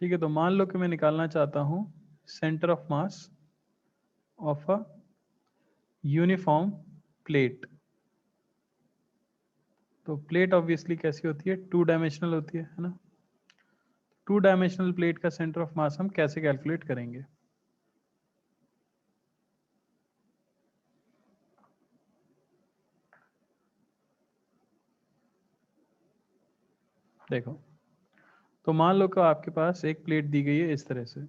ठीक है, तो मान लो कि मैं निकालना चाहता हूँ centre of mass of a uniform plate. तो प्लेट ऑब्वियसली कैसी होती है, 2 डायमेंशनल होती है ना। 2 डायमेंशनल प्लेट का सेंटर ऑफ मास हम कैसे कैलकुलेट करेंगे? देखो, तो मान लो कि आपके पास एक प्लेट दी गई है इस तरह से,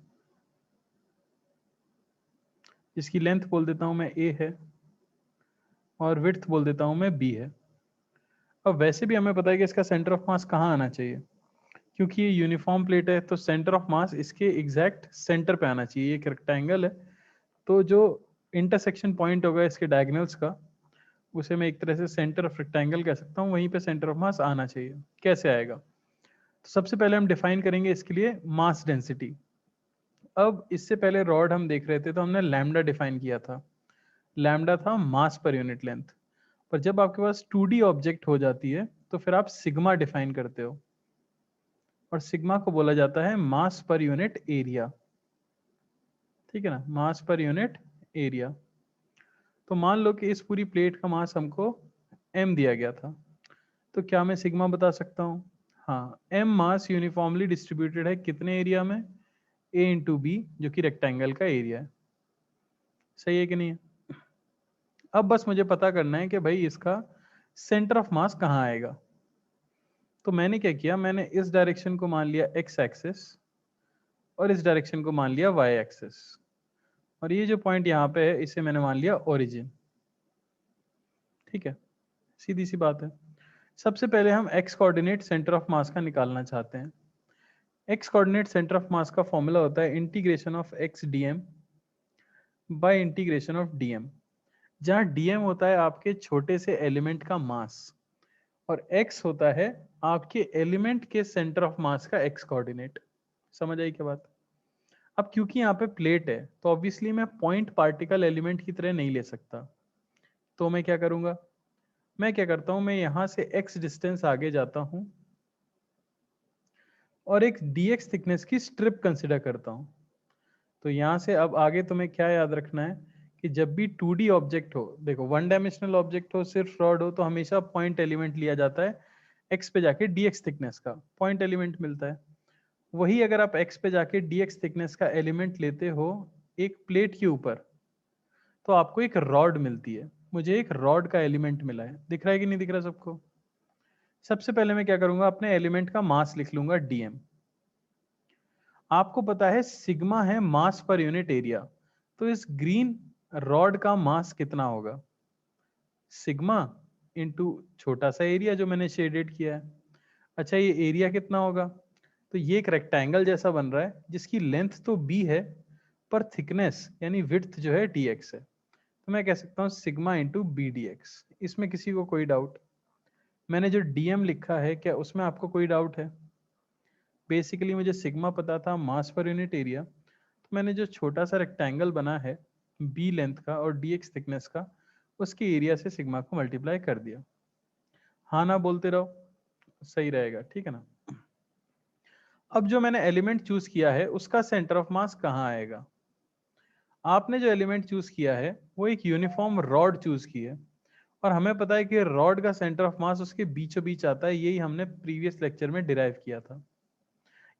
इसकी लेंथ बोल देता हूं मैं a है और विड्थ बोल देता हूं मैं b है। अब वैसे भी हमें पता है कि इसका सेंटर ऑफ मास कहाँ आना चाहिए, क्योंकि ये यूनिफॉर्म प्लेट है तो सेंटर ऑफ मास इसके एग्जैक्ट सेंटर पे आना चाहिए। ये एक रेक्टेंगल है, तो जो इंटरसेक्शन पॉइंट होगा इसके डायगोनल्स का, उसे मैं एक तरह से सेंटर ऑफ रेक्टेंगल कह सकता हूँ, वहीं पे सेंटर ऑफ मास आना चाहिए। कैसे आएगा? तो सबसे पहले हम डिफाइन करेंगे इसके लिए मास डेंसिटी। अब इससे पहले रॉड हम देख रहे थे तो हमने लैम्डा डिफाइन किया था। लैम्डा था मास पर यूनिट लेंथ। पर जब आपके पास 2D ऑब्जेक्ट हो जाती है तो फिर आप सिग्मा डिफाइन करते हो, और सिग्मा को बोला जाता है मास पर यूनिट एरिया। ठीक है ना, मास पर यूनिट एरिया। तो मान लो कि इस पूरी प्लेट का मास हमको m दिया गया था, तो क्या मैं सिग्मा बता सकता हूँ? हाँ, m मास यूनिफॉर्मली डिस्ट्रीब्यूटेड है कितने एरिया में, a इंटू बी, जो कि रेक्टेंगल का एरिया है। सही है कि नहीं है? अब बस मुझे पता करना है कि भाई इसका सेंटर ऑफ मास कहाँ आएगा। तो मैंने क्या किया, मैंने इस डायरेक्शन को मान लिया x एक्सिस और इस डायरेक्शन को मान लिया y एक्सिस, और ये जो पॉइंट यहाँ पे है इसे मैंने मान लिया ओरिजिन। ठीक है, सीधी सी बात है। सबसे पहले हम x coordinate centre of mass का निकालना चाहते हैं। x coordinate centre of mass का फॉर्मूला होता है integration of x dm by integration of dm, जहाँ dm होता है आपके छोटे से एलिमेंट का मास और x होता है आपके एलिमेंट के सेंटर ऑफ मास का x कोऑर्डिनेट। समझ आई क्या बात? अब क्योंकि यहाँ पे प्लेट है तो ऑब्वियसली मैं पॉइंट पार्टिकल एलिमेंट की तरह नहीं ले सकता, तो मैं क्या करूंगा, मैं क्या करता हूं, मैं यहां से x डिस्टेंस आगे जाता हूं और एक dx थिकनेस की स्ट्रिप कंसिडर करता हूं। तो यहां से अब आगे तुम्हें क्या याद रखना है कि जब भी 2D ऑब्जेक्ट हो, देखो 1 डायमेंशनल ऑब्जेक्ट हो, सिर्फ रॉड हो, तो हमेशा पॉइंट एलिमेंट लिया जाता है। x पे जाके dx थिकनेस का पॉइंट एलिमेंट मिलता है। वही अगर आप x पे जाके dx थिकनेस का एलिमेंट लेते हो एक प्लेट के ऊपर, तो आपको एक रॉड मिलती है। मुझे एक रॉड का एलिमेंट मिला है, दिख रहा है कि नहीं दिख रहा सबको? सबसे पहले मैं क्या करूंगा, अपने एलिमेंट का मास लिख लूंगा dm। आपको पता है सिग्मा है मास पर यूनिट एरिया, तो इस ग्रीन रॉड का मास कितना होगा, सिग्मा इंटू छोटा सा एरिया जो मैंने शेडेड किया है। अच्छा, ये एरिया कितना होगा, तो ये एक रेक्टेंगल जैसा बन रहा है जिसकी लेंथ तो b है पर थिकनेस यानी विड्थ जो है dx है। तो मैं कह सकता हूँ sigma into B D X. इसमें किसी को कोई डाउट? मैंने जो dm लिखा है क्या उसमें आपको कोई डाउट है? बेसिकली मुझे सिग्मा पता था मास पर यूनिट एरिया, तो मैंने जो छोटा सा रेक्टेंगल बना है b लेंथ का और dx थिकनेस का, उसके एरिया से सिग्मा को मल्टीप्लाई कर दिया। हाँ ना बोलते रहो, सही रहेगा। ठीक है ना। अब जो मैंने एलिमेंट चूज किया है उसका सेंटर ऑफ मास कहाँ आएगा? आपने जो एलिमेंट चूज किया है वो एक यूनिफॉर्म रॉड चूज की है, और हमें पता है कि रॉड का सेंटर ऑफ मास उसके बीचों बीच आता है, यही हमने प्रीवियस लेक्चर में डिराइव किया था।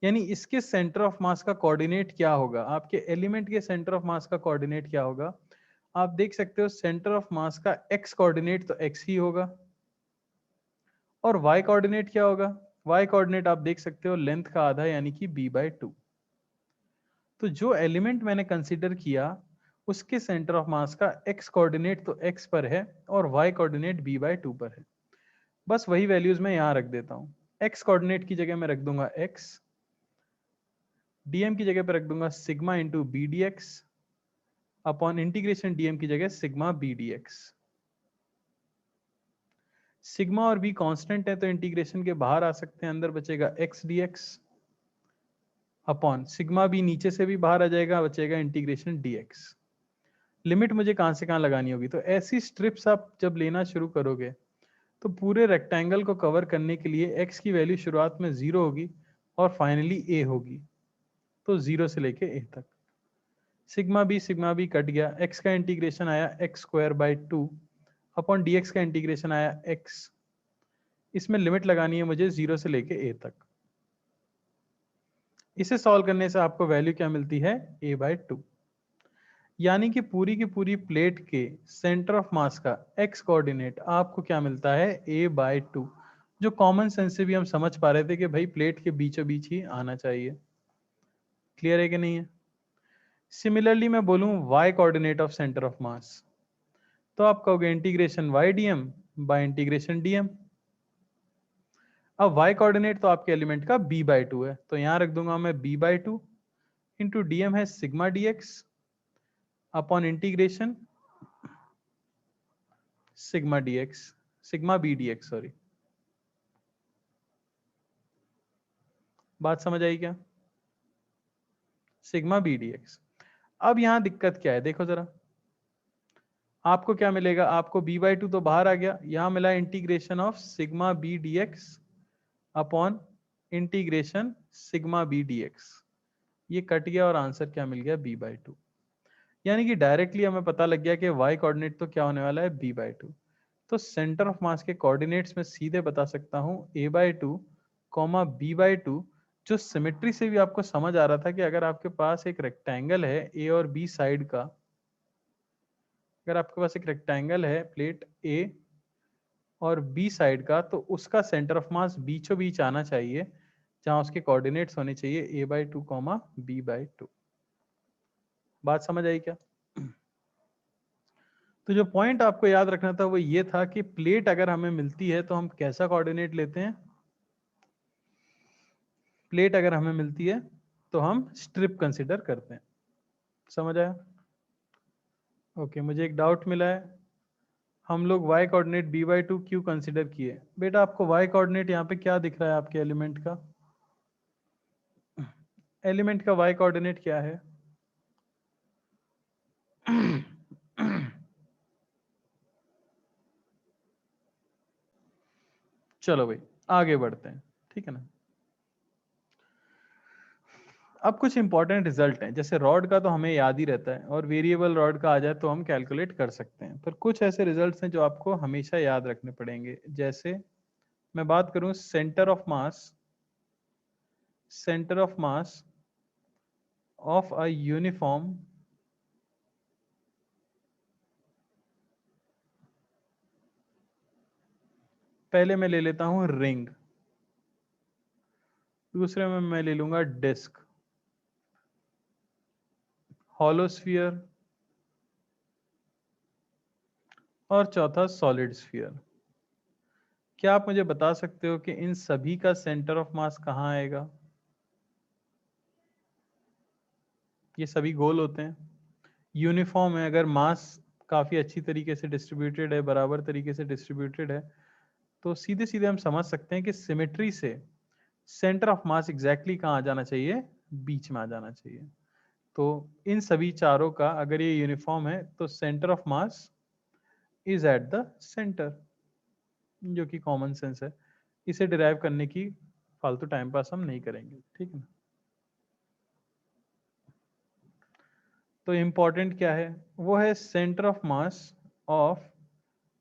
यानी इसके सेंटर ऑफ मास का कोऑर्डिनेट क्या होगा, आपके एलिमेंट के सेंटर ऑफ मास का कोऑर्डिनेट क्या होगा? आप देख सकते हो सेंटर ऑफ मास का x कोऑर्डिनेट तो x ही होगा, और y कोऑर्डिनेट क्या होगा? y कोऑर्डिनेट आप देख सकते हो लेंथ का आधा यानी कि b/2। तो जो एलिमेंट मैंने कंसीडर किया उसके सेंटर ऑफ मास का x कोऑर्डिनेट तो x पर है और y कोऑर्डिनेट b/2 पर है। बस वही वैल्यूज मैं यहाँ रख देता हूँ। x कोऑर्डिनेट की जगह मैं रख दूंगा x, dm की जगह पर रख दूंगा sigma into B D X upon integration dm की जगह sigma B D X. Sigma और b कांस्टेंट है तो इंटीग्रेशन के बाहर आ सकते हैं, अंदर बचेगा x dx upon sigma b नीचे से भी बाहर आ जाएगा, बचेगा इंटीग्रेशन dx। लिमिट मुझे कहां से कहां लगानी होगी, तो ऐसी स्ट्रिप्स आप जब लेना शुरू करोगे तो पूरे रेक्टेंगल को कवर करने के लिए x की वैल्यू शुरुआत में 0 होगी और फाइनली a होगी। तो 0 से लेके a तक। सिग्मा बी कट गया, x का इंटीग्रेशन आया x square by 2 upon D का इंटीग्रेशन आया x। इसमें लिमिट लगानी है मुझे 0 से लेके a तक। इसे सॉल्व करने से आपको वैल्यू क्या मिलती है, a/2। यानी कि पूरी की पूरी प्लेट के सेंटर ऑफ मास का x कोऑर्डिनेट आपको क्या मिलता है, a/2, जो कॉमन सेंस से भी हम समझ पा रहे थे कि भाई प्लेट के बीचों बीच ही आना चाहिए। क्लियर है कि नहीं है? सिमिलरली मैं बोलूं y coordinate of centre of मास, तो आप कहोगे integration y dm by integration dm। अब y कोऑर्डिनेट तो आपके एलिमेंट का b/2 है, तो यहां रख दूंगा मैं b/2 इंटू डीएम है sigma dx upon integration sigma dx, sigma b dx, sorry. बात समझ आई क्या? Sigma B dx। अब यहां दिक्कत क्या है, देखो जरा, आपको क्या मिलेगा, आपको b/2 तो बाहर आ गया, यहां मिला integration of sigma B dx upon integration sigma B dx। ये कट गया और आंसर क्या मिल गया, b/2। यानी कि डायरेक्टली हमें पता लग गया कि y कोऑर्डिनेट तो क्या होने वाला है, b/2। तो सेंटर ऑफ मास के कोऑर्डिनेट्स में सीधे बता सकता हूं a/2 कॉमा b/2। जो सिमेट्री से भी आपको समझ आ रहा था कि अगर आपके पास एक रेक्टेंगल है a और b साइड का, अगर आपके पास एक रेक्टेंगल है प्लेट a और b साइड का, तो उसका सेंटर ऑफ मास बीचों बीच आना चाहिए, जहां उसके कोऑर्डिनेट्स होने चाहिए a/2 कॉमा b/2। बात समझ आई क्या? तो जो पॉइंट आपको याद रखना था वो ये था कि प्लेट अगर हमें मिलती है तो हम कैसा कोऑर्डिनेट लेते हैं। प्लेट अगर हमें मिलती है तो हम स्ट्रिप कंसिडर करते हैं। समझ आया? ओके, मुझे एक डाउट मिला है, हम लोग y कोऑर्डिनेट b/2 क्यों कंसिडर किए? बेटा आपको y कोऑर्डिनेट यहाँ पे क्या दिख रहा है, आपके एलिमेंट का, एलिमेंट का y कोऑर्डिनेट क्या है? चलो भाई आगे बढ़ते हैं, ठीक है ना। अब कुछ इंपॉर्टेंट रिजल्ट हैं, जैसे रॉड का तो हमें याद ही रहता है और वेरिएबल रॉड का आ जाए तो हम कैलकुलेट कर सकते हैं, पर कुछ ऐसे रिजल्ट्स हैं जो आपको हमेशा याद रखने पड़ेंगे। जैसे मैं बात करूं centre of mass, centre of mass of a uniform पहले मैं ले लेता हूं रिंग, दूसरे में मैं ले लूंगा डिस्क, हॉलो स्फीयर और चौथा सॉलिड स्फीयर। क्या आप मुझे बता सकते हो कि इन सभी का सेंटर ऑफ मास कहाँ आएगा? ये सभी गोल होते हैं, यूनिफॉर्म है, अगर मास काफी अच्छी तरीके से डिस्ट्रीब्यूटेड है, बराबर तरीके से डिस्ट्रीब्यूटेड है, तो सीधे सीधे हम समझ सकते हैं कि सिमेट्री से सेंटर ऑफ मास एग्जैक्टली कहाँ आ जाना चाहिए, बीच में आ जाना चाहिए। तो इन सभी चारों का अगर ये यूनिफॉर्म है तो centre of mass is at the centre, जो कि कॉमन सेंस है। इसे डिराइव करने की फालतू टाइम पास हम नहीं करेंगे, ठीक है ना। तो इंपॉर्टेंट क्या है, वो है centre of mass of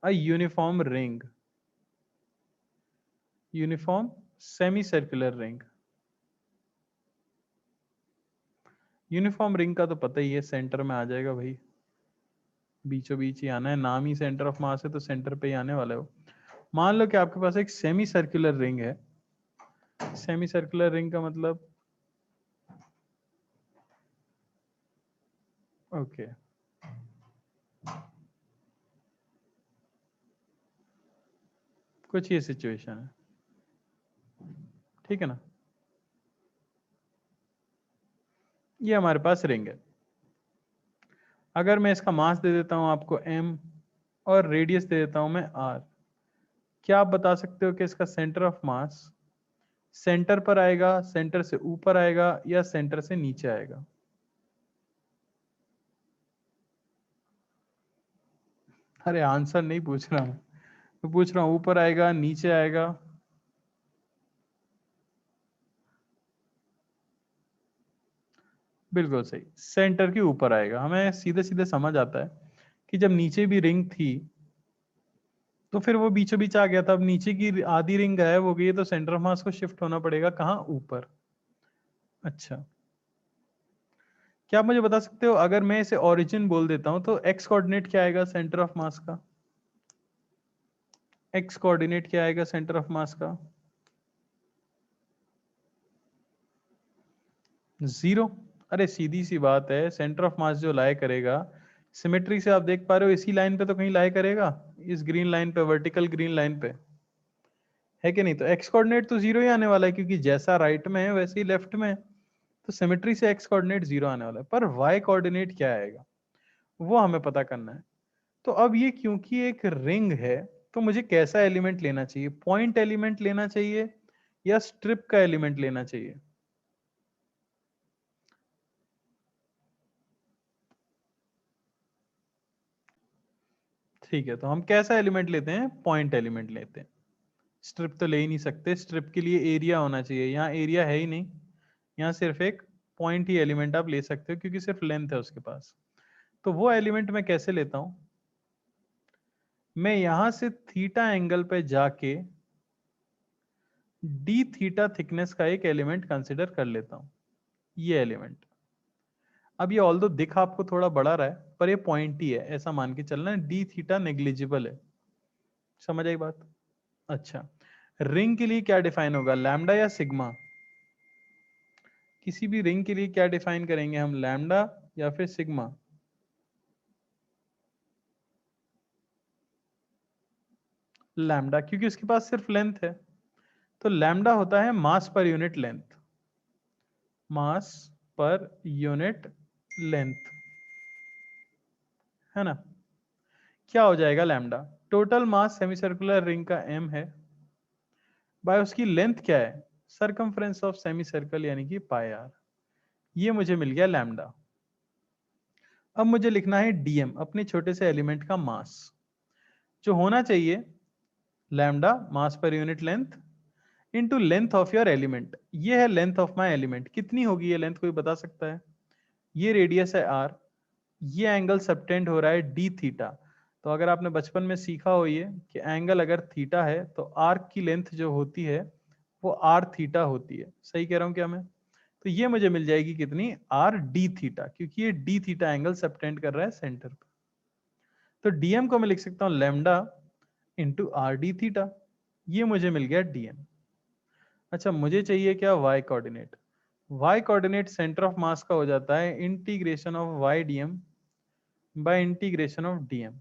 a uniform ring, uniform semi circular ring. Uniform ring का तो पता ही है, सेंटर में आ जाएगा भाई, बीचों बीच ही आना है, नाम ही सेंटर ऑफ मास है तो सेंटर पे ही आने वाला है वो। मान लो कि आपके पास एक सेमी सर्कुलर रिंग है, सेमी सर्कुलर रिंग का मतलब, ओके कुछ ये सिचुएशन है, ठीक है ना। ये हमारे पास रिंग है, अगर मैं इसका मास दे देता हूं आपको m और रेडियस दे देता हूं मैं r, क्या आप बता सकते हो कि इसका सेंटर ऑफ मास सेंटर पर आएगा, सेंटर से ऊपर आएगा या सेंटर से नीचे आएगा? अरे आंसर नहीं पूछ रहा मैं पूछ रहा हूं ऊपर आएगा नीचे आएगा। बिल्कुल सही, सेंटर के ऊपर आएगा। हमें सीधे सीधे समझ आता है कि जब नीचे भी रिंग थी तो फिर वो बीचों बीच आ गया था, अब नीचे की आधी रिंग गायब हो गई है तो सेंटर ऑफ मास को शिफ्ट होना पड़ेगा कहाँ, ऊपर। अच्छा, क्या आप मुझे बता सकते हो अगर मैं इसे ओरिजिन बोल देता हूं तो एक्स कोऑर्डिनेट क्या आएगा सेंटर ऑफ मास का? एक्स कोऑर्डिनेट क्या आएगा सेंटर ऑफ मास का? 0। अरे सीधी सी बात है, सेंटर ऑफ मास जो लाई करेगा, सिमेट्री से आप देख पा रहे हो इसी लाइन पे तो कहीं लाई करेगा, इस ग्रीन लाइन पे, वर्टिकल ग्रीन लाइन पे, है कि नहीं? तो एक्स कोऑर्डिनेट तो 0 ही आने वाला है, क्योंकि जैसा राइट में है वैसे ही लेफ्ट में है, तो सिमेट्री से एक्स कोऑर्डिनेट 0 आने वाला है। पर वाई कोऑर्डिनेट क्या आएगा वो हमें पता करना है। तो अब ये क्योंकि एक रिंग है तो मुझे कैसा एलिमेंट लेना चाहिए? पॉइंट एलिमेंट लेना चाहिए या स्ट्रिप का एलिमेंट लेना चाहिए? ठीक है, तो हम कैसा एलिमेंट लेते हैं? पॉइंट एलिमेंट लेते हैं। स्ट्रिप तो ले ही नहीं सकते, स्ट्रिप के लिए एरिया होना चाहिए, यहाँ एरिया है ही नहीं, यहाँ सिर्फ एक पॉइंट ही एलिमेंट आप ले सकते हो क्योंकि सिर्फ लेंथ है उसके पास। तो वो एलिमेंट मैं कैसे लेता हूं? मैं यहां से थीटा एंगल पे जाके डी थीटा थिकनेस का एक एलिमेंट कंसिडर कर लेता हूं, ये एलिमेंट। अब ये ऑल्दो दिख आपको थोड़ा बड़ा रहा है पर ये पॉइंट ही है, ऐसा मान के चलना है, डी थीटा नेग्लिजिबल है। समझ आई बात? अच्छा, रिंग के लिए क्या डिफाइन होगा, लैम्डा या सिग्मा? किसी भी रिंग के लिए क्या डिफाइन करेंगे हम, लैम्डा या फिर सिग्मा? लैम्डा, क्योंकि उसके पास सिर्फ लेंथ है। तो लैम्डा होता है मास पर यूनिट लेंथ, मास पर यूनिट लेंथ, है ना? क्या हो जाएगा lambda? Total mass semi circular ring का m है, बाय उसकी लेंथ क्या है, सरकमफ्रेंस ऑफ सेमी सर्कल यानी कि पाई आर। ये मुझे मिल गया लैम्डा। अब मुझे लिखना है डीएम, अपने छोटे से एलिमेंट का मास, जो होना चाहिए लैम्डा मास पर unit length into length of your element. ये है लेंथ ऑफ माय एलिमेंट, कितनी होगी ये लेंथ, कोई बता सकता है? ये रेडियस है आर, ये एंगल सबटेंड हो रहा है डी थीटा। तो अगर आपने बचपन में सीखा हो ये कि एंगल अगर थीटा है तो आर्क की लेंथ जो होती है वो आर थीटा होती है। सही कह रहा हूं क्या मैं? तो ये मुझे मिल जाएगी कितनी, आर डी थीटा, क्योंकि ये डी थीटा एंगल सबटेंड कर रहा है सेंटर पर। तो डीएम को मैं लिख सकता हूं lambda into R D theta, ये मुझे मिल गया डीएम। अच्छा, मुझे चाहिए क्या, Y coordinate. Y coordinate centre of mass का हो जाता है integration of Y DM by integration of DM.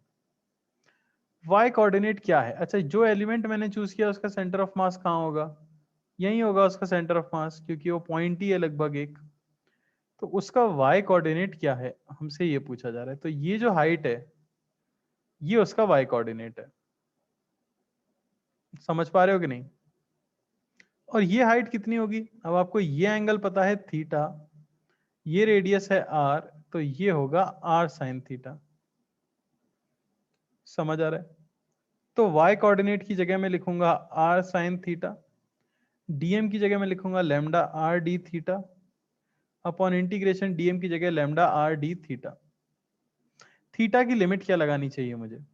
Y coordinate क्या है? अच्छा, जो एलिमेंट मैंने चूज किया उसका सेंटर ऑफ मास कहाँ होगा? यही होगा उसका सेंटर ऑफ मास, क्योंकि वो पॉइंट ही है लगभग एक। तो उसका वाई कोऑर्डिनेट क्या है हमसे ये पूछा जा रहा है। तो ये जो हाइट है ये उसका वाई कोऑर्डिनेट है। समझ पा रहे हो कि नहीं? और ये हाइट कितनी होगी? अब आपको ये एंगल पता है थीटा, ये रेडियस है आर, तो ये होगा आर साइन थीटा। समझ आ रहा है? तो y कोऑर्डिनेट की जगह में लिखूंगा r साइन थीटा, dm की जगह में लिखूंगा lambda r d theta, upon integration dm की जगह lambda r d theta. Theta की लिमिट क्या लगानी चाहिए मुझे?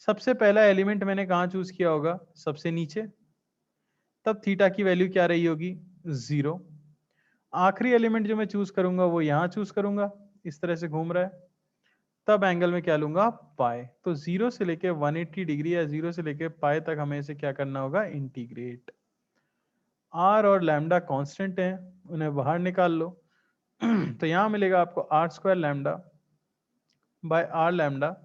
सबसे पहला एलिमेंट मैंने कहा चूज किया होगा, सबसे नीचे, तब थीटा की वैल्यू क्या रही होगी, 0। आखिरी एलिमेंट जो मैं चूज करूंगा वो यहां चूज करूंगा, इस तरह से घूम रहा है, तब एंगल में क्या लूंगा, पाई। तो 0 से लेके 180 डिग्री या 0 से लेके पाई तक हमें इसे क्या करना होगा, इंटीग्रेट। आर और लैम्डा कांस्टेंट हैं, उन्हें बाहर निकाल लो। तो यहां मिलेगा आपको R square lambda by R lambda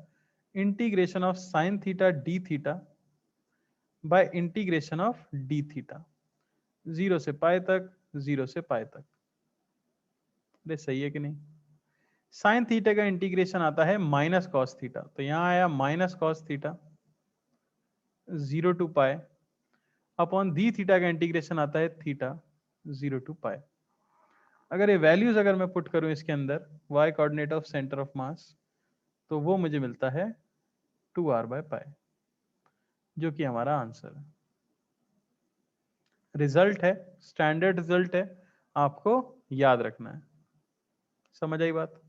integration of sine theta D theta by integration of D theta, 0 से पाई तक, 0 से पाई तक। अरे सही है कि नहीं? साइन थीटा का इंटीग्रेशन आता है माइनस कॉस थीटा, तो यहां आया minus cos theta 0 to pi, upon D theta का इंटीग्रेशन आता है थीटा 0 to पाई। अगर ये वैल्यूज अगर मैं पुट करूं इसके अंदर, y coordinate of centre of मास, तो वो मुझे मिलता है 2r/पाई, जो कि हमारा आंसर है। रिजल्ट है, स्टैंडर्ड रिजल्ट है, आपको याद रखना है। समझ आई बात?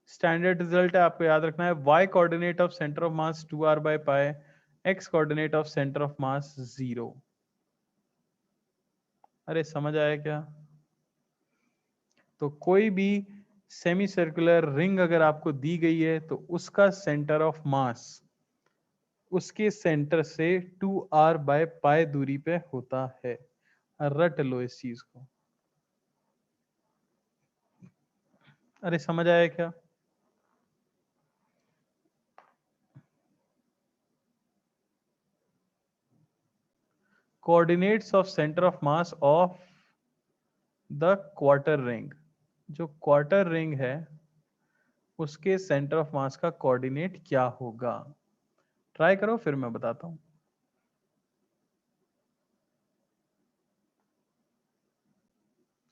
स्टैंडर्ड रिजल्ट है, आपको याद रखना है, y coordinate of centre of mass 2r by pi, x coordinate of centre of मास 0। अरे समझ आया क्या? तो कोई भी सेमी सर्कुलर रिंग अगर आपको दी गई है तो उसका सेंटर ऑफ मास उसके सेंटर से 2r बाय पाई दूरी पे होता है। रट लो इस चीज को। अरे समझ आया क्या? Coordinates of centre of mass of the quarter ring, जो क्वार्टर रिंग है उसके सेंटर ऑफ मास का कोऑर्डिनेट क्या होगा? ट्राई करो फिर मैं बताता हूं।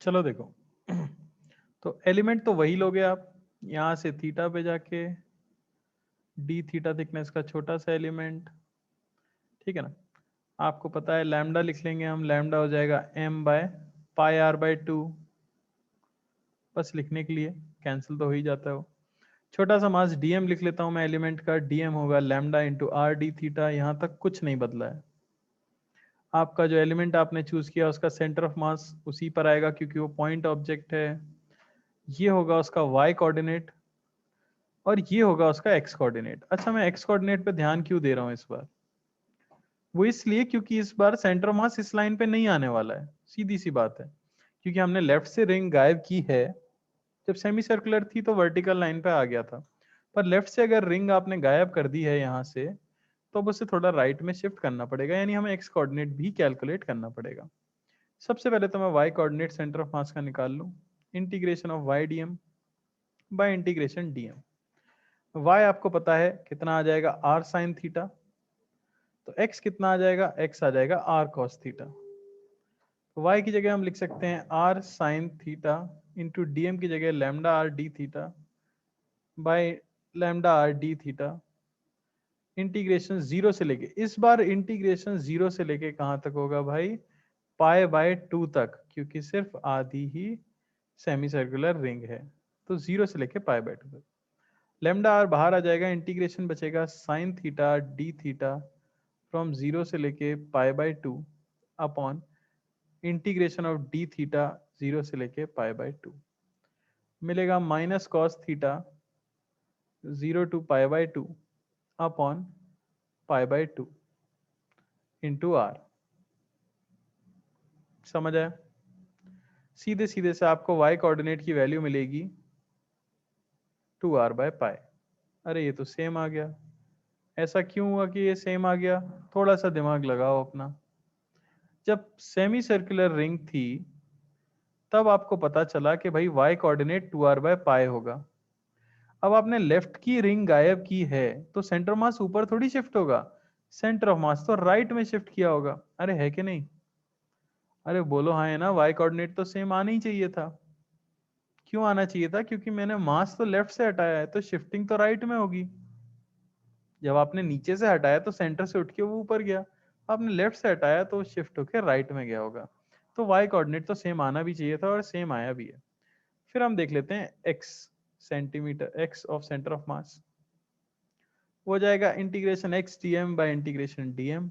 चलो देखो, तो एलिमेंट तो वही लोगे आप, यहां से थीटा पे जाके डी थीटा थिकनेस का छोटा सा एलिमेंट, ठीक है ना। आपको पता है लैम्डा लिख लेंगे हम, लैम्डा हो जाएगा m by pi R by 2, बस लिखने के लिए, कैंसिल तो हो ही जाता है वो। छोटा सा मास dm लिख लेता हूं मैं एलिमेंट का, dm होगा lambda into R D theta, यहां तक कुछ नहीं बदला है। आपका जो एलिमेंट आपने चूज किया उसका सेंटर ऑफ मास उसी पर आएगा क्योंकि वो पॉइंट ऑब्जेक्ट है। ये होगा उसका y कोऑर्डिनेट और ये होगा उसका x कोऑर्डिनेट। अच्छा, मैं x कोऑर्डिनेट पे ध्यान क्यों दे रहा हूँ इस बार? वो इसलिए क्योंकि इस बार सेंटर मास इस लाइन पे नहीं आने वाला है, सीधी सी बात है, क्योंकि हमने लेफ्ट से रिंग गायब की है। जब सेमी सर्कुलर थी तो वर्टिकल लाइन पे आ गया था, पर लेफ्ट से अगर रिंग आपने गायब कर दी है यहाँ से, तो अब उसे थोड़ा राइट में शिफ्ट करना पड़ेगा, यानी हमें एक्स कोऑर्डिनेट भी कैलकुलेट करना पड़ेगा। सबसे पहले तो मैं Y coordinate centre of mass का निकाल लूँ, integration of Y D M by integration D M. Y आपको पता है कितना आ जाएगा, आर साइन थीटा, तो x कितना आ जाएगा, x आ जाएगा r cos थीटा। तो y की जगह हम लिख सकते हैं r sin theta into D की जगह lambda r d theta by lambda r d theta, integration zero से लेके, इस बार इंटीग्रेशन जीरो से लेके कहाँ तक होगा भाई, पाई बाय 2 तक, क्योंकि सिर्फ आधी ही सेमी सर्कुलर रिंग है, तो जीरो से लेके पाई बाय 2 तक। लैम्डा आर बाहर आ जाएगा, इंटीग्रेशन बचेगा sine theta D theta from zero से लेके pi by 2 upon integration of D theta zero से लेके पाई बाय 2, मिलेगा minus cos theta zero to pi by 2 upon pi by 2 into R. समझ आया? सीधे सीधे से आपको y कोऑर्डिनेट की वैल्यू मिलेगी 2r बाय पाई। अरे ये तो सेम आ गया। ऐसा क्यों हुआ कि ये सेम आ गया? थोड़ा सा दिमाग लगाओ अपना। जब सेमी सर्कुलर रिंग थी तब आपको पता चला कि भाई y कोऑर्डिनेट 2r बाय पाई होगा। अब आपने लेफ्ट की रिंग गायब की है तो सेंटर मास ऊपर थोड़ी शिफ्ट होगा, सेंटर ऑफ मास तो राइट में शिफ्ट किया होगा। अरे है कि नहीं? अरे बोलो हाँ है ना, y कोऑर्डिनेट तो सेम आना ही चाहिए था। क्यों आना चाहिए था? क्योंकि मैंने मास तो लेफ्ट से हटाया है तो शिफ्टिंग तो राइट में होगी। जब आपने नीचे से हटाया तो सेंटर से उठ के वो ऊपर गया, आपने लेफ्ट से हटाया तो शिफ्ट होकर राइट में गया होगा। तो y कोऑर्डिनेट तो सेम आना भी चाहिए था और सेम आया भी है। फिर हम देख लेते हैं x centimetre, x of centre of मास हो जाएगा integration x dm by integration dm।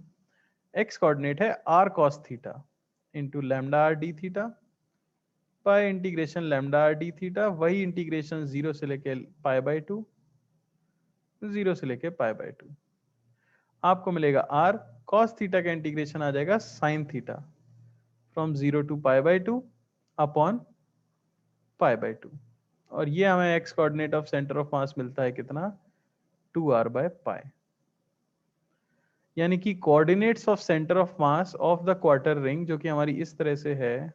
x coordinate है r cos theta into lambda r d theta by integration lambda r d theta, वही इंटीग्रेशन जीरो से लेके पाई बाय 2, जीरो से लेके pi by 2। आपको मिलेगा r cos थीटा का integration आ जाएगा sin theta from zero to pi by 2 upon pi by 2, और ये हमें x coordinate of centre of mass मिलता है कितना, 2r बाय पाई। यानी कि coordinates of centre of mass of the quarter ring, जो कि हमारी इस तरह से है,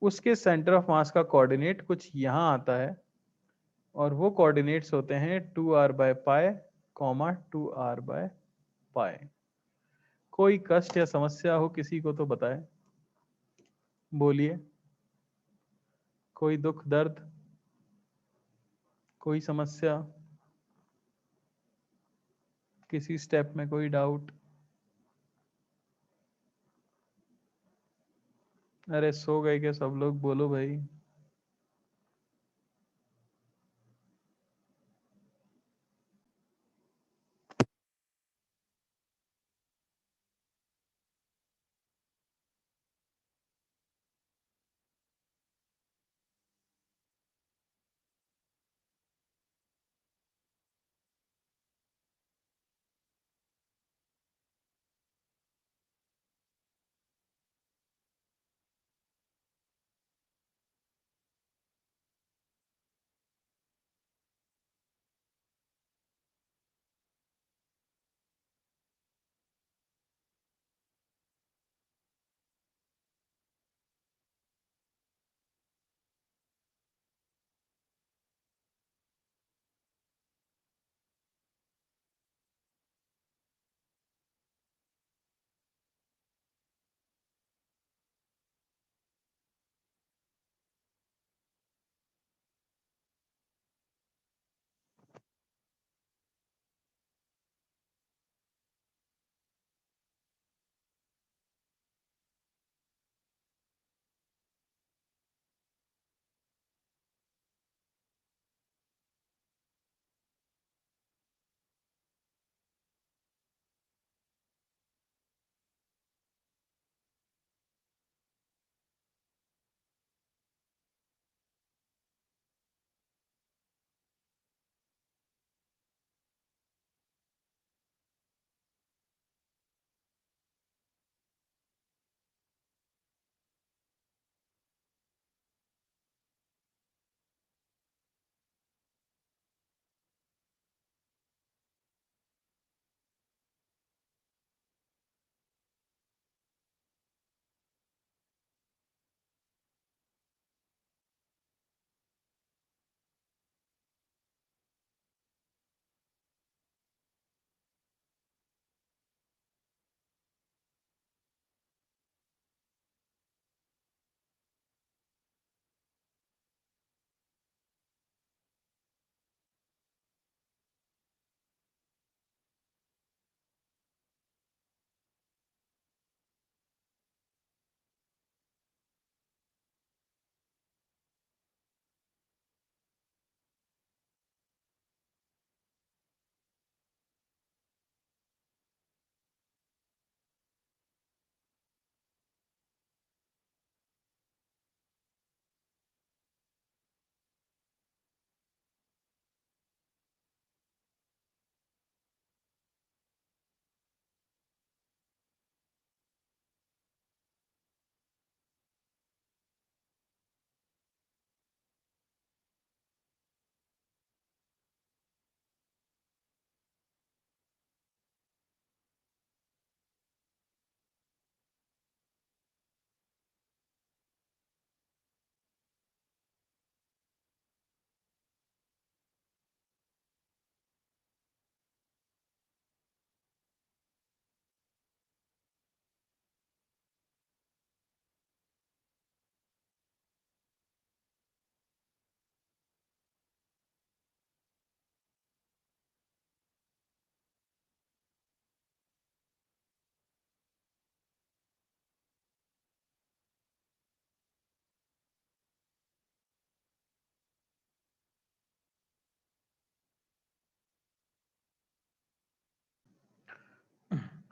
उसके सेंटर ऑफ मास का कोऑर्डिनेट कुछ यहां आता है, और वो कोऑर्डिनेट्स होते हैं 2r by pi comma 2r by पाई। कोई कष्ट या समस्या हो किसी को तो बताए, बोलिए। कोई दुख दर्द, कोई समस्या, किसी स्टेप में कोई डाउट? अरे सो गए क्या सब लोग? बोलो भाई।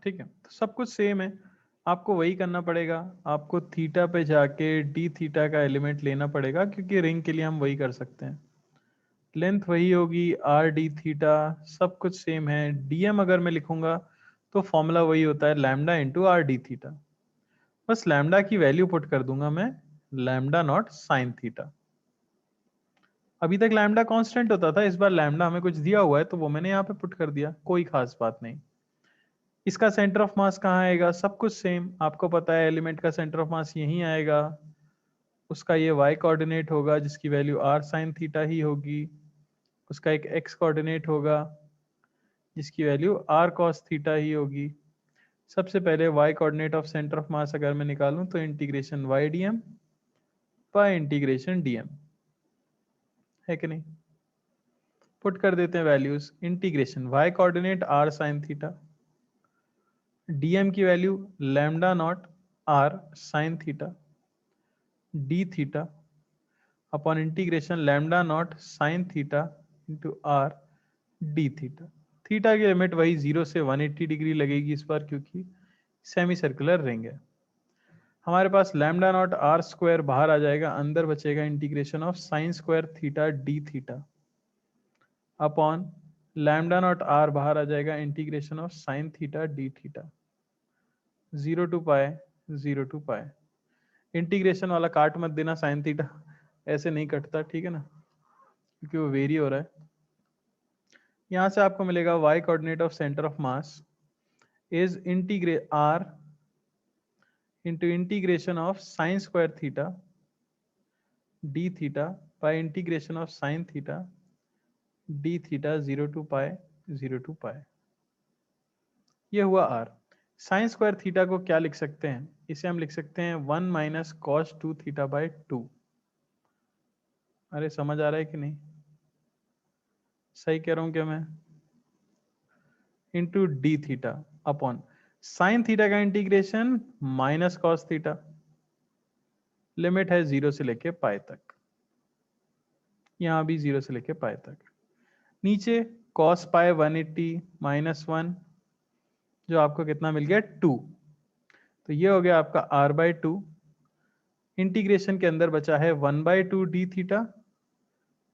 ठीक है, तो सब कुछ सेम है, आपको वही करना पड़ेगा। आपको थीटा पे जाके डी थीटा का एलिमेंट लेना पड़ेगा, क्योंकि रिंग के लिए हम वही कर सकते हैं। लेंथ वही होगी आर डी थीटा, सब कुछ सेम है। डीएम अगर मैं लिखूंगा तो फॉर्मूला वही होता है lambda into R D theta. बस लैम्डा की वैल्यू पुट कर दूंगा मैं, लैम्डा नॉट साइन थीटा। अभी तक लैम्डा कांस्टेंट होता था, इस बार लैम्डा हमें कुछ दिया हुआ है तो वो मैंने यहाँ पे पुट कर दिया, कोई खास बात नहीं। इसका सेंटर ऑफ मास कहाँ आएगा, सब कुछ सेम, आपको पता है एलिमेंट का सेंटर ऑफ मास यहीं आएगा। उसका ये y कोऑर्डिनेट होगा जिसकी वैल्यू r साइन थीटा ही होगी। उसका एक x कोऑर्डिनेट होगा जिसकी वैल्यू r cos थीटा ही होगी। सबसे पहले y coordinate of centre of मास अगर मैं निकालूं तो integration y dm by integration dm, है कि नहीं। पुट कर देते हैं values, integration y coordinate r sine theta, dm की value lambda naught r sine theta D theta upon integration lambda not sine theta into R D theta. Theta की limit वही 0 से 180 डिग्री लगेगी इस बार, क्योंकि सेमी सर्कुलर रिंग है। हमारे पास लैम्डा नॉट आर स्क्वायर बाहर आ जाएगा, अंदर बचेगा integration of sine square theta D theta upon lambda not R बाहर आ जाएगा, integration of sine theta D theta. 0 to pi 0 to पाए। इंटीग्रेशन वाला काट मत देना, साइन थीटा ऐसे नहीं कटता, ठीक है ना, क्योंकि वो वेरी हो रहा है। यहां से आपको मिलेगा y coordinate of centre of mass is integrate r into integration of sine square theta D theta by integration of sine theta D theta 0 to pi 0 to पाए। ये हुआ r। साइन स्क्वायर थीटा को क्या लिख सकते हैं, इसे हम लिख सकते हैं 1 माइनस कॉस 2 थीटा बाय 2। अरे समझ आ रहा है कि नहीं, सही कह रहा हूं क्या मैं, into d theta upon sine theta का integration minus cos theta, limit है 0 से लेके पाई तक, यहां भी 0 से लेके पाई तक। नीचे कॉस पाई 180 माइनस 1, जो आपको कितना मिल गया 2। तो ये हो गया आपका r बाई 2। इंटीग्रेशन के अंदर बचा है 1 by 2 D theta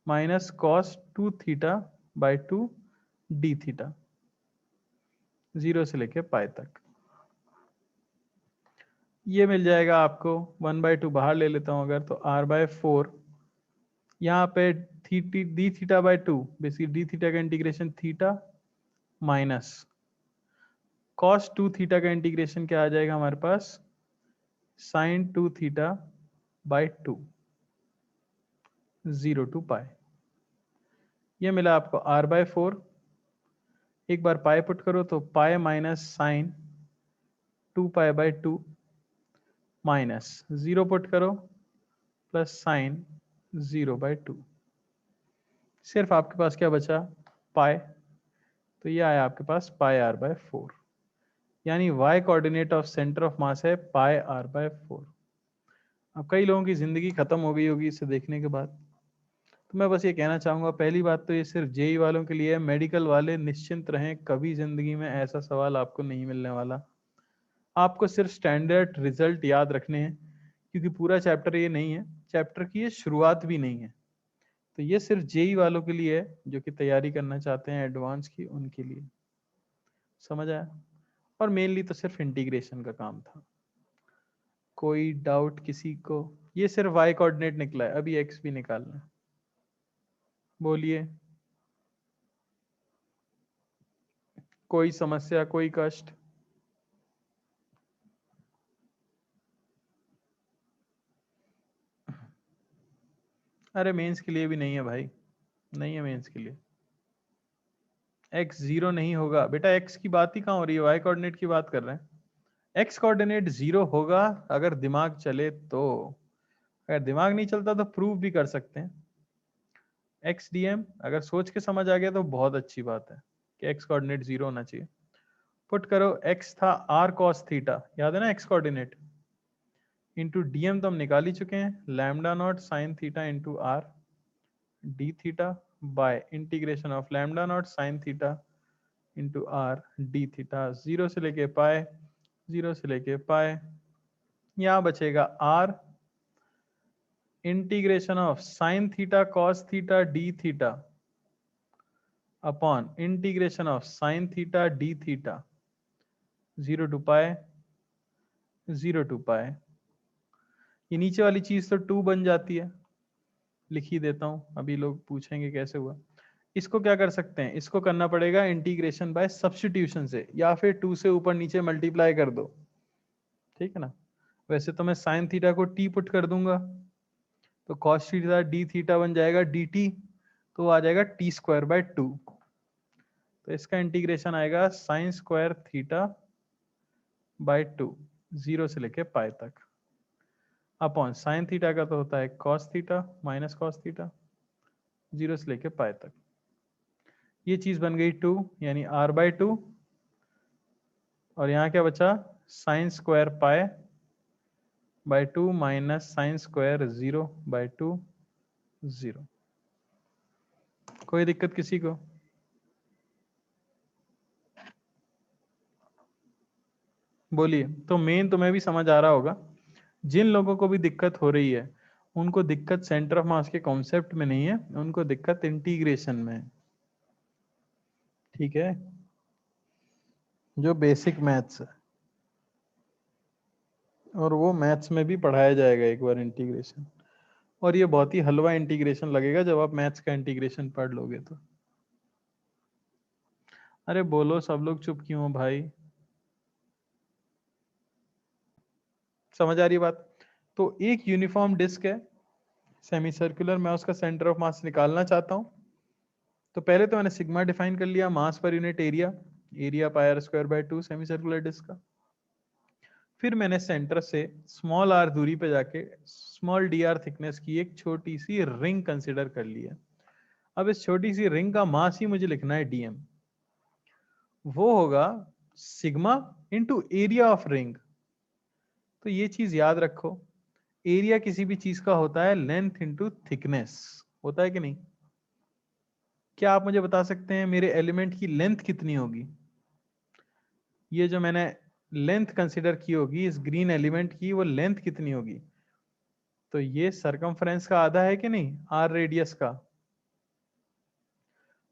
minus cos 2 theta by 2 D theta, 0 से लेके पाई तक। ये मिल जाएगा आपको, 1 बाई 2 बाहर ले लेता हूं अगर, तो r बाय 4, यहाँ पे theta d theta by 2, basically d theta का integration theta minus cos 2 theta का इंटीग्रेशन क्या आ जाएगा हमारे पास, sin 2 theta by 2, 0 to pi. ये मिला आपको r बाय 4। एक बार पाई पुट करो तो pi minus sine 2 pi by 2 minus 0 put करो प्लस साइन 0 बाई 2। सिर्फ आपके पास क्या बचा, पाई, तो ये आया आपके पास पाई r बाय 4, यानी y coordinate of centre of मास है पाई r बाय 4। अब कई लोगों की जिंदगी खत्म हो गई होगी इसे देखने के बाद, तो मैं बस ये कहना चाहूंगा, पहली बात तो ये सिर्फ जेई वालों के लिए है, मेडिकल वाले निश्चिंत रहें, कभी जिंदगी में ऐसा सवाल आपको नहीं मिलने वाला। आपको सिर्फ स्टैंडर्ड रिजल्ट याद रखने हैं, क्योंकि पूरा चैप्टर ये नहीं है, चैप्टर की ये शुरुआत भी नहीं है। तो ये सिर्फ जेई वालों के लिए है, जो कि तैयारी करना चाहते हैं एडवांस की, उनके लिए। समझ आया। और मेनली तो सिर्फ इंटीग्रेशन का काम था। कोई डाउट किसी को, ये सिर्फ y कोऑर्डिनेट निकला है, अभी x भी निकालना है, बोलिए। कोई समस्या, कोई कष्ट। अरे मेंस के लिए भी नहीं है भाई, नहीं है मेंस के लिए। x 0 नहीं होगा बेटा, x की बात ही कहाँ हो रही है, y कोऑर्डिनेट की बात कर रहे हैं। x कोऑर्डिनेट 0 होगा अगर दिमाग चले तो, अगर दिमाग नहीं चलता तो प्रूव भी कर सकते हैं। एक्स डी एम अगर सोच के समझ आ गया तो बहुत अच्छी बात है कि एक्स कोऑर्डिनेट 0 होना चाहिए। पुट करो, x था r cos थीटा, याद है ना x coordinate, into D M तो हम निकाल ही चुके हैं, lambda not sine theta into r D theta by integration of lambda not sine theta into R D theta, 0 से लेके पाए, 0 से लेके पाए, यहाँ बचेगा R integration of sine theta cos theta D theta upon integration of sine theta D theta, 0 to pi, 0 to पाए। ये नीचे वाली चीज तो 2 बन जाती है, लिख ही देता हूं, अभी लोग पूछेंगे कैसे हुआ। इसको क्या कर सकते हैं, इसको करना पड़ेगा इंटीग्रेशन बाय सब्स्टिट्यूशन से, या फिर 2 से ऊपर नीचे मल्टीप्लाई कर दो, ठीक है ना। वैसे तो मैं साइन थीटा को टी पुट कर दूंगा, तो कॉस थीटा डी थीटा बन जाएगा डी टी, तो आ जाएगा टी स्क्वायर बाय 2। तो इसका इंटीग्रेशन आएगा साइन स्क्वायर थीटा बाय 2, 0 से लेके पाई तक, अपॉन साइन थीटा का तो होता है cos theta minus cos theta, 0 से लेके पाई तक। ये चीज बन गई 2, यानी r बाय 2, और यहाँ क्या बचा, sine square pi by 2 minus sine square 0 by 2, 0। कोई दिक्कत किसी को? बोलिए। तो मेन तुम्हें भी समझ आ रहा होगा, जिन लोगों को भी दिक्कत हो रही है उनको दिक्कत सेंटर ऑफ मास के कॉन्सेप्ट में नहीं है, उनको दिक्कत इंटीग्रेशन में है, ठीक है, जो बेसिक मैथ्स है, और वो मैथ्स में भी पढ़ाया जाएगा एक बार इंटीग्रेशन, और ये बहुत ही हलवा इंटीग्रेशन लगेगा जब आप मैथ्स का इंटीग्रेशन पढ़ लोगे तो। अरे बोलो, सब लोग चुप क्यों हो भाई, समझ आ रही बात? तो एक यूनिफॉर्म डिस्क है सेमी सर्कुलर, मैं उसका सेंटर ऑफ मास निकालना चाहता हूं। तो पहले तो मैंने सिग्मा डिफाइन कर लिया, मास पर unit area, area pi R square by 2 semicircular disc का। फिर मैंने सेंटर से स्मॉल आर दूरी पे जाके स्मॉल डी आर थिकनेस की एक छोटी सी रिंग कंसिडर कर लिया। अब इस छोटी सी रिंग का मास ही मुझे लिखना है डीएम, वो होगा sigma into area of ring. तो ये चीज याद रखो, एरिया किसी भी चीज का होता है लेंथ इंटू थिकनेस, होता है कि नहीं? क्या आप मुझे बता सकते हैं मेरे एलिमेंट की लेंथ कितनी होगी? ये जो मैंने लेंथ कंसिडर की होगी इस ग्रीन एलिमेंट की, वो लेंथ कितनी होगी? तो ये सरकमफ्रेंस का आधा है कि नहीं, आर रेडियस का?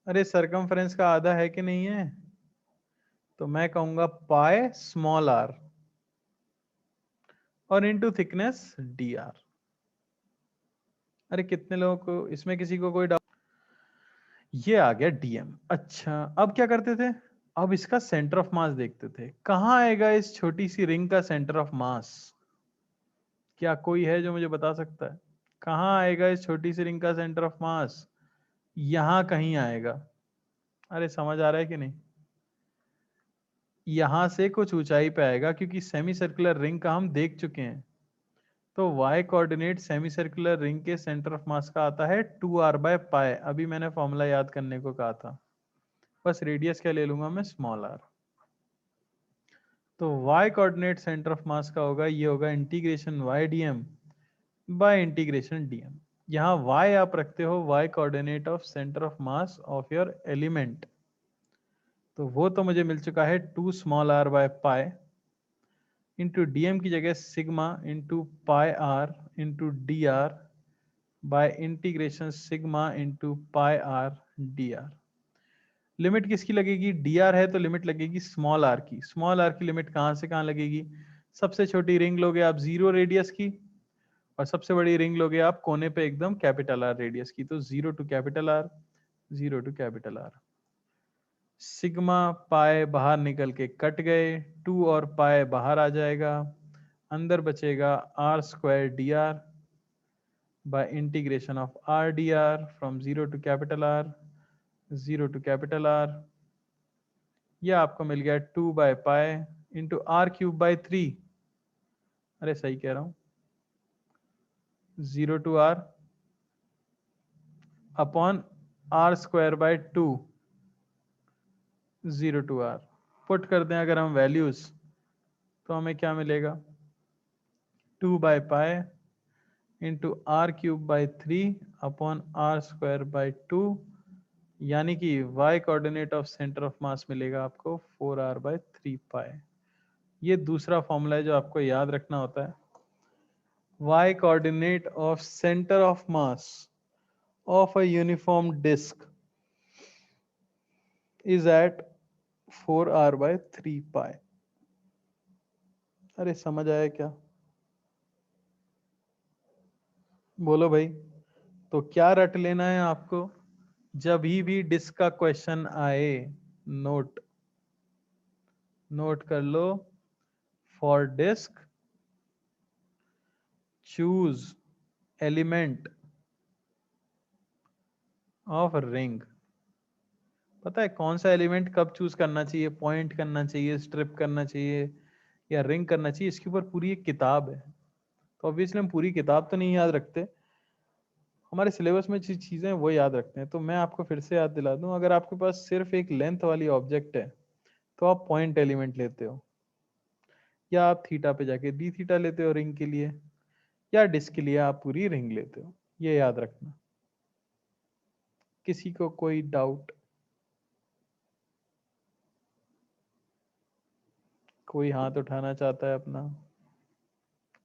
अरे सरकमफ्रेंस का आधा है कि नहीं है? तो मैं कहूंगा पाई स्मॉल आर और इनटू थिकनेस डी आर। अरे कितने लोगों को इसमें, किसी को कोई डाउट? ये आ गया डीएम। अच्छा अब क्या करते थे, अब इसका सेंटर ऑफ मास देखते थे, कहां आएगा इस छोटी सी रिंग का सेंटर ऑफ मास? क्या कोई है जो मुझे बता सकता है कहां आएगा इस छोटी सी रिंग का सेंटर ऑफ मास? यहां कहीं आएगा। अरे समझ आ रहा है कि नहीं? यहां से कुछ ऊंचाई पे आएगा, क्योंकि सेमी सर्कुलर रिंग का हम देख चुके हैं। तो y coordinate semi circular ring के सेंटर ऑफ मास का आता है 2r बाय पाई, अभी मैंने फॉर्मूला याद करने को कहा था, बस रेडियस क्या ले लूंगा मैं, स्मॉल r। तो y coordinate centre of mass का होगा, ये होगा integration y dm by integration dm। यहाँ y आप रखते हो y coordinate of centre of mass of your element, तो वो तो मुझे मिल चुका है 2 small r by pi into DM की जगह sigma into pi R into D R by integration sigma into pi R D R. Limit किसकी लगेगी, डी आर है तो लिमिट लगेगी स्मॉल आर की। स्मॉल आर की लिमिट कहां से कहां लगेगी? सबसे छोटी रिंग लोगे आप 0 रेडियस की, और सबसे बड़ी रिंग लोगे आप कोने पे एकदम कैपिटल आर रेडियस की, तो 0 to capital R, 0 to capital R. Sigma pi बाहर निकल के कट गए, 2 और पाए बाहर आ जाएगा, अंदर बचेगा R square D R by integration of R D R from 0 to capital R, 0 to capital R. यह आपको मिल गया 2 by pi into R cube by 3, अरे सही कह रहा हूं, 0 to R upon R square by 2, 0 to R. Put कर दें अगर हम वैल्यूज, तो हमें क्या मिलेगा, 2 by pi into R cube by 3 upon R square by 2 यानी कि y coordinate of centre of mass मिलेगा आपको 4r/3π। ये दूसरा फॉर्मूला है जो आपको याद रखना होता है। y coordinate of centre of mass of a uniform disc is at 4r/3π। अरे समझ आया क्या? बोलो भाई। तो क्या रट लेना है आपको? जब भी डिस्क का क्वेश्चन आए, नोट नोट कर लो। For disc choose element of ring. पता है कौन सा एलिमेंट कब चूज करना चाहिए? पॉइंट करना चाहिए, स्ट्रिप करना चाहिए, या रिंग करना चाहिए? इसके ऊपर पूरी एक किताब है। तो ऑब्वियसली हम पूरी किताब तो नहीं याद रखते, हमारे सिलेबस में जो चीज़ें वो याद रखते हैं। तो मैं आपको फिर से याद दिला दूं, अगर आपके पास सिर्फ एक लेंथ वाली ऑब्जेक्ट है तो आप पॉइंट एलिमेंट लेते हो, या आप थीटा पे जाके डी थीटा लेते हो रिंग के लिए, या डिस्क के लिए आप पूरी रिंग लेते हो। ये याद रखना। किसी को कोई डाउट? कोई हाथ उठाना चाहता है अपना,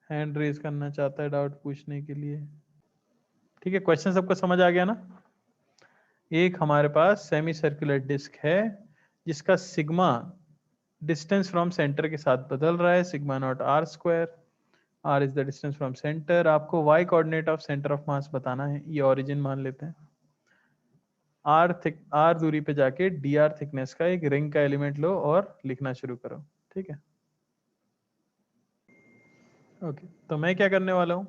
हैंड रेज करना चाहता है डाउट पूछने के लिए? ठीक है, क्वेश्चन सबको समझ आ गया ना? एक हमारे पास सेमी सर्कुलर डिस्क है जिसका सिग्मा डिस्टेंस फ्रॉम सेंटर के साथ बदल रहा है, sigma not R square. R is the distance from centre. आपको Y coordinate of centre of mass बताना है, ये ओरिजिन मान लेते हैं। आर दूरी पे जाके डी आर थिकनेस का एक रिंग का एलिमेंट लो और लिखना शुरू करो। ठीक है, ओके। तो मैं क्या करने वाला हूँ,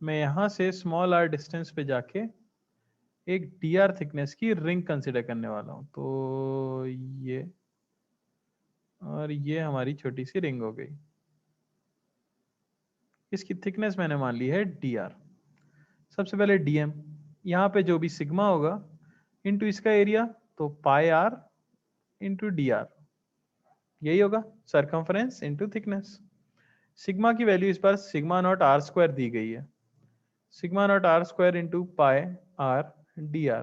मैं यहाँ से स्मॉल आर डिस्टेंस पे जाके एक डी आर थिकनेस की रिंग कंसिडर करने वाला हूँ। तो ये और ये हमारी छोटी सी रिंग हो गई। इसकी थिकनेस मैंने मान ली है डी आर। सबसे पहले डीएम, यहाँ पे जो भी सिग्मा होगा इनटू इसका एरिया, तो pi R into D R, यही होगा सरकमफ्रेंस इंटू थिकनेस। सिग्मा की वैल्यू इस बार सिग्मा नॉट आर स्क्वायर दी गई है, sigma not R square into pi R D R.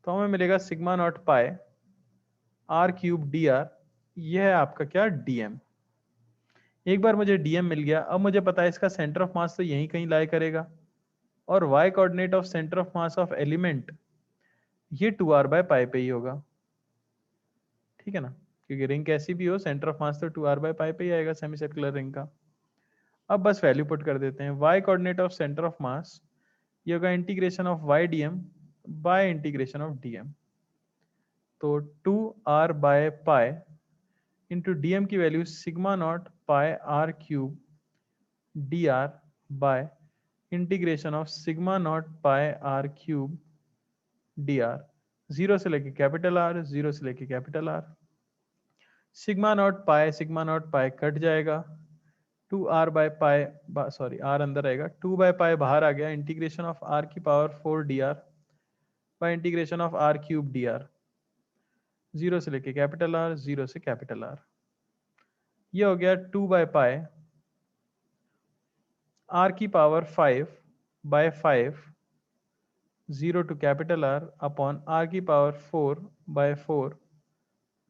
तो हमें मिलेगा sigma nought pi R cube D R. यह है आपका क्या, डीएम। एक बार मुझे डीएम मिल गया, अब मुझे पता है इसका सेंटर ऑफ मास तो यहीं कहीं लाई करेगा, और Y coordinate of centre of mass of element ये 2r/π पे ही होगा। ठीक है ना, क्योंकि रिंग कैसी भी हो सेंटर ऑफ मास तो 2r/π पे ही आएगा सेमी सर्कुलर रिंग का। अब बस वैल्यू पुट कर देते हैं। Y coordinate of centre of mass ये होगा integration of Y DM by integration of DM. तो 2r/π इंटू डीएम की value sigma nought pi R cube D R by integration of sigma nought pi R cube D R. Zero से लेके capital R, zero से लेके capital R. Sigma nought pi cut जाएगा, 2r/π, sorry R अंदर आएगा, 2/π बाहर आ गया, इंटीग्रेशन ऑफ आर की power 4 d R by integration of R cube D R. Zero से लेके कैपिटल आर, जीरो से कैपिटल आर। ये हो गया 2/π आर की power 5/5 zero to capital R upon R की power 4/4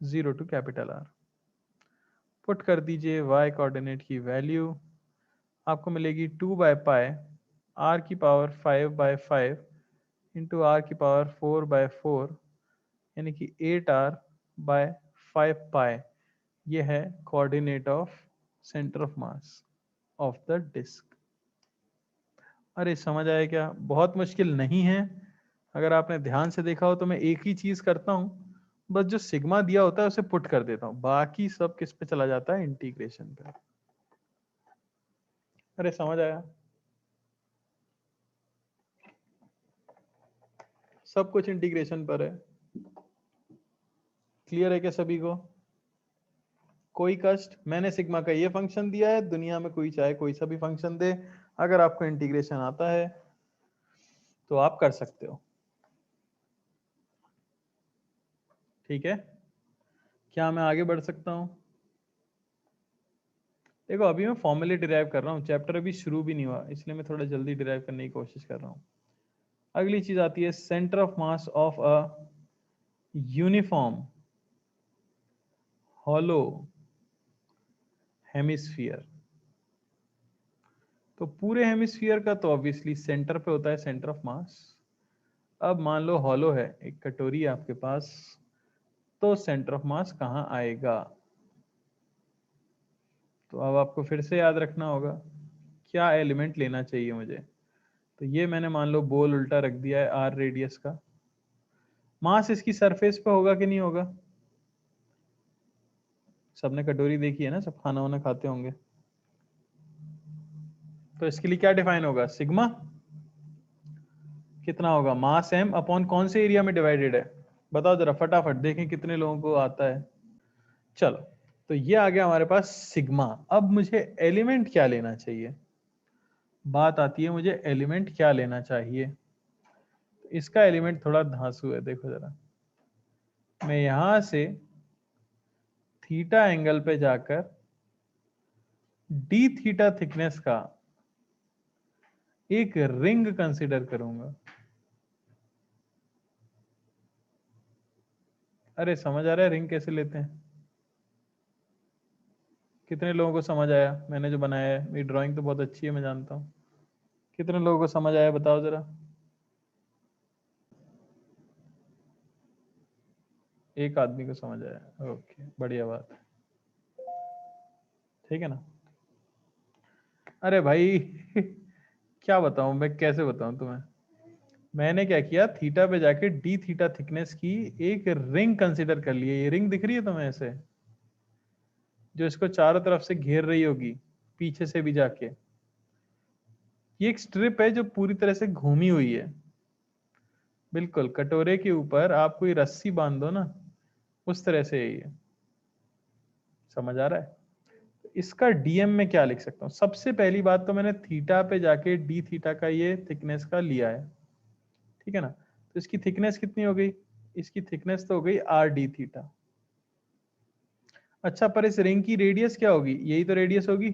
zero to capital R. Put कर दीजिए y कोऑर्डिनेट की वैल्यू, आपको मिलेगी 2/π आर की पावर 5/5 इंटू आर की पावर 4/4, यानी कि 8r/5π। ये है coordinate of centre of mass of the disc. अरे समझ आया क्या? बहुत मुश्किल नहीं है। अगर आपने ध्यान से देखा हो तो मैं एक ही चीज करता हूँ, बस जो सिग्मा दिया होता है उसे पुट कर देता हूँ, बाकी सब किस पे चला जाता है, इंटीग्रेशन पे। अरे समझ आया? सब कुछ इंटीग्रेशन पर है। क्लियर है क्या सभी को? कोई कष्ट? मैंने सिग्मा का ये फंक्शन दिया है, दुनिया में कोई चाहे कोई सा भी फंक्शन दे, अगर आपको इंटीग्रेशन आता है तो आप कर सकते हो। ठीक है, क्या मैं आगे बढ़ सकता हूं? देखो अभी मैं फॉर्मूले डिराइव कर रहा हूँ, चैप्टर अभी शुरू भी नहीं हुआ, इसलिए मैं थोड़ा जल्दी डिराइव करने की कोशिश कर रहा हूँ। अगली चीज आती है centre of mass of a uniform hollow hemisphere. तो पूरे हेमिस्फीयर का तो ऑब्वियसली सेंटर पे होता है सेंटर ऑफ मास। अब मान लो हॉलो है, एक कटोरी है आपके पास, तो सेंटर ऑफ मास कहाँ आएगा? तो अब आपको फिर से याद रखना होगा क्या एलिमेंट लेना चाहिए मुझे। तो ये मैंने मान लो बोल उल्टा रख दिया है आर रेडियस का। मास इसकी सरफेस पे होगा कि नहीं होगा? सबने कटोरी देखी है ना, सब खाना वाना खाते होंगे। तो इसके लिए क्या डिफाइन होगा? सिग्मा कितना होगा? मास एम अपॉन कौन से एरिया में डिवाइडेड है? बताओ जरा फटाफट, देखें कितने लोगों को आता है। चलो, तो ये आ गया हमारे पास सिग्मा। अब मुझे एलिमेंट क्या लेना चाहिए? बात आती है मुझे एलिमेंट क्या लेना चाहिए। तो इसका एलिमेंट थोड़ा धांसू है, देखो जरा। मैं यहां से थीटा एंगल पे जाकर डी थीटा थिकनेस का एक रिंग कंसीडर करूंगा। अरे समझ आ रहा है रिंग कैसे लेते हैं? कितने लोगों को समझ आया? मैंने जो बनाया है, मेरी ड्राइंग तो बहुत अच्छी है, मैं जानता हूँ। कितने लोगों को समझ आया बताओ जरा। एक आदमी को समझ आया, ओके बढ़िया बात है। ठीक है ना? अरे भाई क्या बताऊं मैं, कैसे बताऊं तुम्हें। मैंने क्या किया, थीटा पे जाके डी थीटा थिकनेस की एक रिंग कंसीडर कर ली है। ये रिंग दिख रही है तुम्हें ऐसे, जो इसको चारों तरफ से घेर रही होगी, पीछे से भी जाके। ये एक स्ट्रिप है जो पूरी तरह से घूमी हुई है। बिल्कुल कटोरे के ऊपर आप कोई रस्सी बांध दो ना, उस तरह से है ये। समझ आ रहा है? तो इसका डीएम में क्या लिख सकता हूँ? सबसे पहली बात तो मैंने थीटा पे जाके डी थीटा का ये थिकनेस का लिया है, ठीक है ना? तो इसकी थिकनेस कितनी हो गई? इसकी थिकनेस तो हो गई आर डी थीटा। अच्छा, पर इस रिंग की रेडियस क्या होगी? यही तो रेडियस होगी।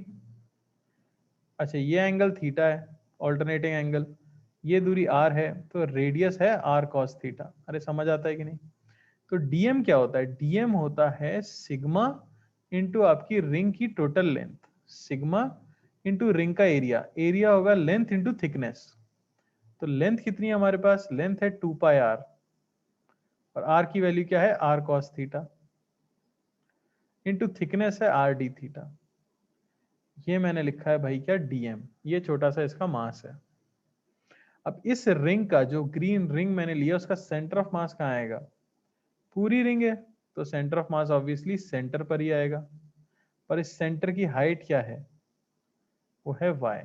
अच्छा, ये एंगल थीटा है, ऑल्टरनेटिंग एंगल, ये दूरी आर है, तो रेडियस है आर कॉस थीटा। अरे समझ आता है कि नहीं? तो डीएम क्या होता है? डीएम होता है सिग्मा इंटू आपकी रिंग की total length, sigma into ring का एरिया, एरिया होगा लेंथ इंटू थिकनेस। तो लेंथ कितनी है हमारे पास? लेंथ है 2 पाई आर, और आर की वैल्यू क्या है? R cos theta, into thickness है आर डी थीटा। ये मैंने लिखा है भाई क्या? डीएम। ये छोटा सा इसका मास है। अब इस रिंग का, जो ग्रीन रिंग मैंने लिया, उसका सेंटर ऑफ मास कहाँ आएगा? पूरी रिंग है तो centre of mass obviously centre पर ही आएगा। पर इस सेंटर की हाइट क्या है? वो है y।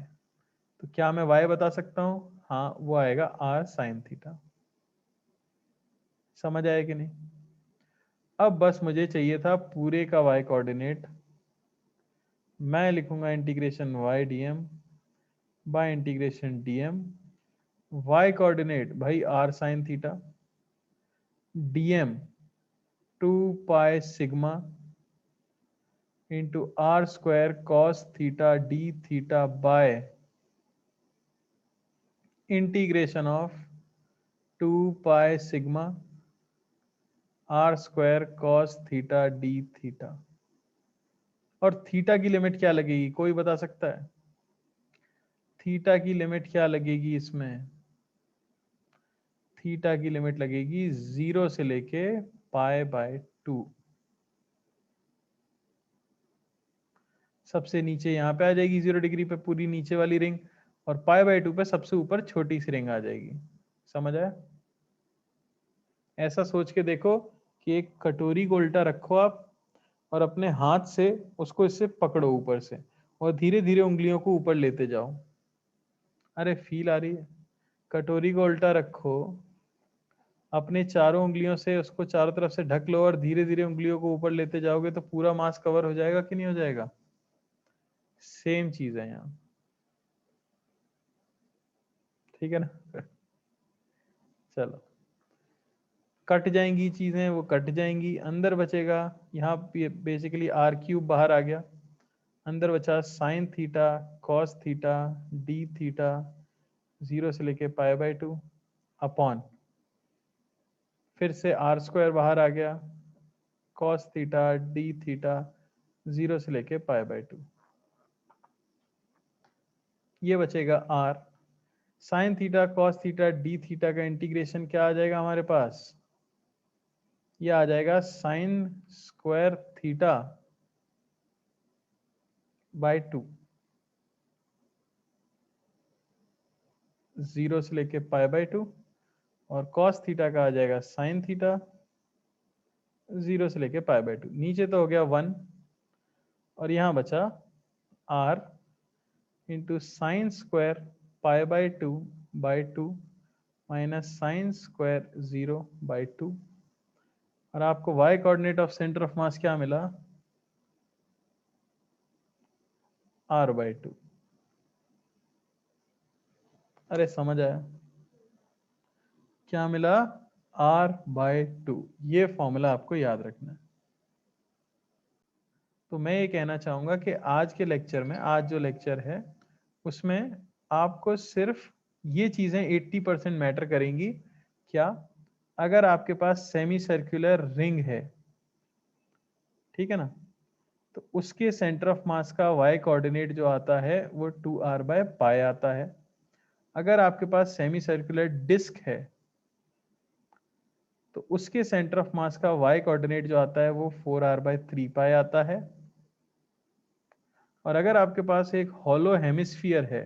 तो क्या मैं y बता सकता हूं? हाँ, वो आएगा r साइन थीटा। समझ आया कि नहीं? अब बस मुझे चाहिए था पूरे का y कोऑर्डिनेट। मैं लिखूंगा integration y dm by integration dm। y coordinate भाई r sine theta, dm 2 pi sigma into R square cos theta D theta by integration of 2 pi sigma R square cos theta D theta. और theta की limit क्या लगेगी? कोई बता सकता है? Theta की लिमिट क्या लगेगी इसमें? थीटा की लिमिट लगेगी 0 से लेके पाई बाय 2। सबसे नीचे यहाँ पे आ जाएगी 0 डिग्री पे पूरी नीचे वाली रिंग, और पाई बाय 2 पे सबसे ऊपर छोटी सी रिंग आ जाएगी। समझ आया? ऐसा सोच के देखो कि एक कटोरी को उल्टा रखो आप, और अपने हाथ से उसको इससे पकड़ो ऊपर से, और धीरे धीरे उंगलियों को ऊपर लेते जाओ। अरे फील आ रही है? कटोरी को उल्टा रखो, अपने चारों उंगलियों से उसको चारों तरफ से ढक लो, और धीरे धीरे उंगलियों को ऊपर लेते जाओगे तो पूरा मास कवर हो जाएगा कि नहीं हो जाएगा? सेम चीज है यहाँ। ठीक है ना? चलो, कट जाएंगी चीजें, वो कट जाएंगी, अंदर बचेगा यहाँ बेसिकली आर क्यूब बाहर आ गया, अंदर बचा sign theta cos theta D theta 0 से लेके पाई बाय 2 अपॉन फिर से आर स्क्वायर बाहर आ गया, कॉस थीटा डी थीटा 0 से लेके π/2, ये बचेगा आर। Sine theta cos theta D theta का इंटीग्रेशन क्या आ जाएगा हमारे पास, ये आ जाएगा साइन स्क्वायर थीटा बाय 2, 0 से लेके π/2, और कॉस थीटा का आ जाएगा साइन थीटा 0 से लेके π/2। नीचे तो हो गया 1 और यहाँ बचा r into sine square π/2 minus sine square 0/2, और आपको y coordinate of centre of mass क्या मिला, r/2। अरे समझ आया, क्या मिला, r/2। ये फॉर्मूला आपको याद रखना है। तो मैं ये कहना चाहूंगा कि आज के लेक्चर में, आज जो लेक्चर है उसमें आपको सिर्फ ये चीजें 80% मैटर करेंगी। क्या, अगर आपके पास सेमी सर्कुलर रिंग है, ठीक है ना, तो उसके सेंटर ऑफ मास का y कोऑर्डिनेट जो आता है वो 2r/π आता है। अगर आपके पास सेमी सर्कुलर डिस्क है तो उसके सेंटर ऑफ मास का y कोऑर्डिनेट जो आता है वो 4r/3π आता है। और अगर आपके पास एक हॉलो हेमिस्फीयर है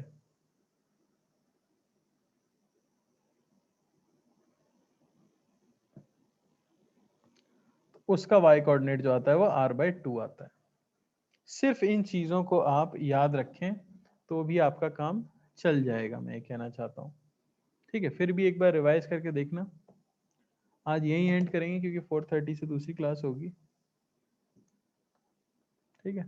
तो उसका y कोऑर्डिनेट जो आता है वो r/2 आता है। सिर्फ इन चीजों को आप याद रखें तो भी आपका काम चल जाएगा, मैं ये कहना चाहता हूँ। ठीक है, फिर भी एक बार रिवाइज करके देखना। आज यही एंड करेंगे क्योंकि 4:30 से दूसरी क्लास होगी। ठीक है।